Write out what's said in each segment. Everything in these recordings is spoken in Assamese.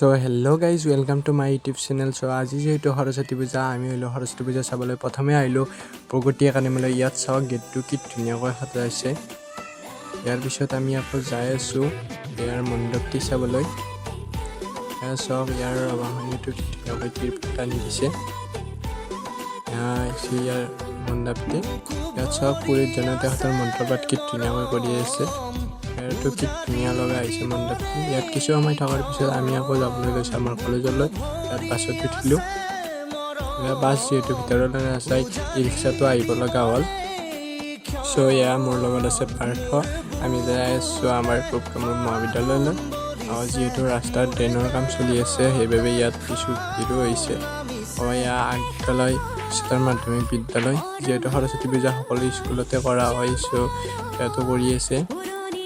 So hello guys, welcome to my YouTube channel. So আজি যেহেতু সৰস্বতী পূজা আমি হলো সৰস্বতী পূজা চাবলৈ প্ৰথমে আহিলো প্ৰগতি একাডেমীলৈ। ইয়াত চাওক গেটটো কি ধুনীয়াকৈ সজাইছে। ইয়াৰ পিছত আমি আকৌ যাই আছো ইয়াৰ মণ্ডপটি চাবলৈ। চাওক ইয়াৰ বাহনীটো কি ধুনীয়াকৈ ত্ৰিপটা টানি দিছে। ইয়াৰ মণ্ডপটি ইয়াত চাওক পুৰোহিত জনতাহঁতৰ মন্ত্ৰপাঠ কি ধুনীয়াকৈ কৰি আছে। তো কি ধুনীয়া লগা আহিছে মণ্ডপটি। ইয়াত কিছু সময় থকাৰ পিছত আমি আকৌ যাবলৈ লৈছোঁ আমাৰ কলেজলৈ। ইয়াত বাছত উঠিলোঁ। বাছ যিহেতু ভিতৰলৈ নাযায় ই ৰিক্সাটো আহিব লগা হ'ল। চ' এয়া মোৰ লগত আছে পাৰ্থ। আমি যাই আছোঁ আমাৰ কামৰূপ মহাবিদ্যালয়লৈ। যিহেতু ৰাস্তাত ড্ৰেইনৰ কাম চলি আছে সেইবাবে ইয়াত কিছু ভিৰো হৈছে। এয়া আগবিদ্যালয় উচ্চতৰ মাধ্যমিক বিদ্যালয়। যিহেতু সৰস্বতী পূজা সকলো স্কুলতে কৰা হয়, চ' ইয়াতো কৰি আছে।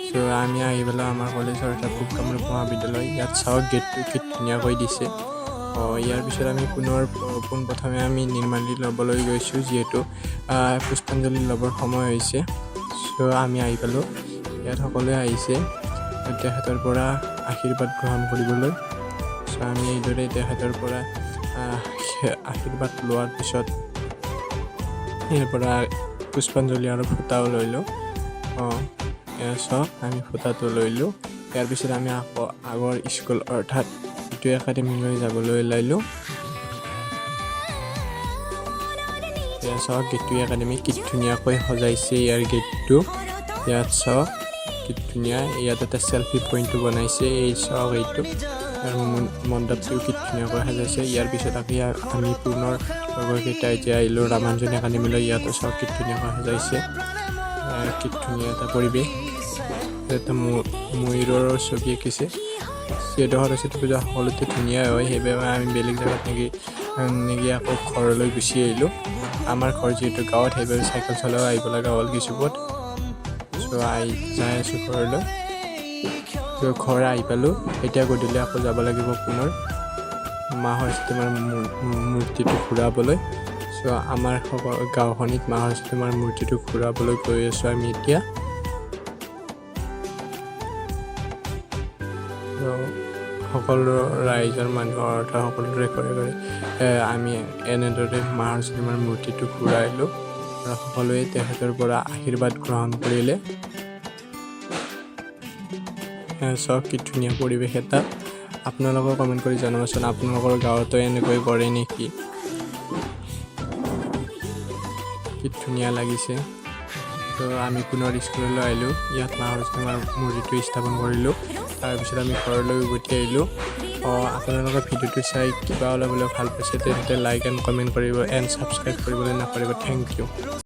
চ' আমি আহি পেলাই আমাৰ কলেজৰ কামৰূপ মহাবিদ্যালয়। ইয়াত চাওক গেটটো কি ধুনীয়াকৈ দিছে। ইয়াৰ পিছত আমি পোনপ্ৰথমে আমি নিৰ্মালী ল'বলৈ গৈছোঁ, যিহেতু পুষ্পাঞ্জলি ল'বৰ সময় হৈছে। চ' আমি আহি পালোঁ। ইয়াত সকলোৱে আহিছে তেখেতৰ পৰা আশীৰ্বাদ গ্ৰহণ কৰিবলৈ। চ' আমি এইদৰে তেখেতৰ পৰা আশীৰ্বাদ লোৱাৰ পিছত ইয়াৰ পৰা পুষ্পাঞ্জলি আৰু ফুটাও লৈ লওঁ। চাওক আমি ফুটাটো লৈলোঁ। ইয়াৰ পিছত আমি আকৌ আগৰ স্কুল অৰ্থাৎ ইটো একাডেমীলৈ যাবলৈ ওলাইলোঁ। চাওক গেটটো একাডেমী কি ধুনীয়াকৈ সজাইছে ইয়াৰ গেটটো। ইয়াত চাওক কি ধুনীয়া। ইয়াত এটা চেল্ফি পইণ্টটো বনাইছে। এই চাওক এইটো মণ্ডপটো কি ধুনীয়াকৈ সজাইছে। ইয়াৰ পিছত আমি পুনৰ লগৰকেইটা এতিয়া আহিলোঁ ৰামাঞ্জন একাডেমীলৈ। ইয়াতো চাওক কি ধুনীয়াকৈ সজাইছে। কি ধুনীয়া এটা পৰিৱেশ। এটা ময়ূৰৰ ছবি আঁকিছে। যিহেতু সৰস্বতী পূজা সকলোতে ধুনীয়া হয় সেইবাবে আমি বেলেগ জেগাত নেকি আকৌ ঘৰলৈ গুচি আহিলোঁ। আমাৰ ঘৰ যিহেতু গাঁৱত সেইবাবে চাইকেল চলাও আহিব লগা হ'ল কিছু পথ। চ' যাই আছোঁ ঘৰলৈ। চ' ঘৰ আহি পালোঁ। এতিয়া গধূলি আকৌ যাব লাগিব পুনৰ মা সৰস্বতী মাৰ মূৰ্তিটো ঘূৰাবলৈ। চ' আমাৰ গাঁওখনিত মা সৰস্বতী মাৰ মূৰ্তিটো ঘূৰাবলৈ গৈ আছোঁ আমি এতিয়া। সকলো ৰাইজৰ মানুহৰ অৰ্থ সকলোৰে ঘৰে ঘৰে আমি এনেদৰে মা সৰস্বতী মাৰ মূৰ্তিটো ঘূৰাইলোঁ আৰু সকলোৱে তেখেতৰ পৰা আশীৰ্বাদ গ্ৰহণ কৰিলে। চাওক কি ধুনীয়া পৰিৱেশ এটা। আপোনালোকৰ কমেণ্ট কৰি জনাবচোন আপোনালোকৰ গাঁৱতো এনেকৈ কৰে নেকি। কি ধুনীয়া লাগিছে। তো আমি পুনৰ স্কুললৈ আহিলোঁ। ইয়াত মা সৰস্বতী মাৰ মূৰ্তিটো স্থাপন কৰিলোঁ। তাৰপিছত আমি ঘৰলৈ উভতি আহিলোঁ। আপোনালোকৰ ভিডিঅ'টো চাই কিবা অলপ ভাল পাইছে তেন্তে লাইক এণ্ড কমেণ্ট কৰিব এণ্ড ছাবস্ক্ৰাইব কৰিবলৈ নাপাহৰিব। Thank U.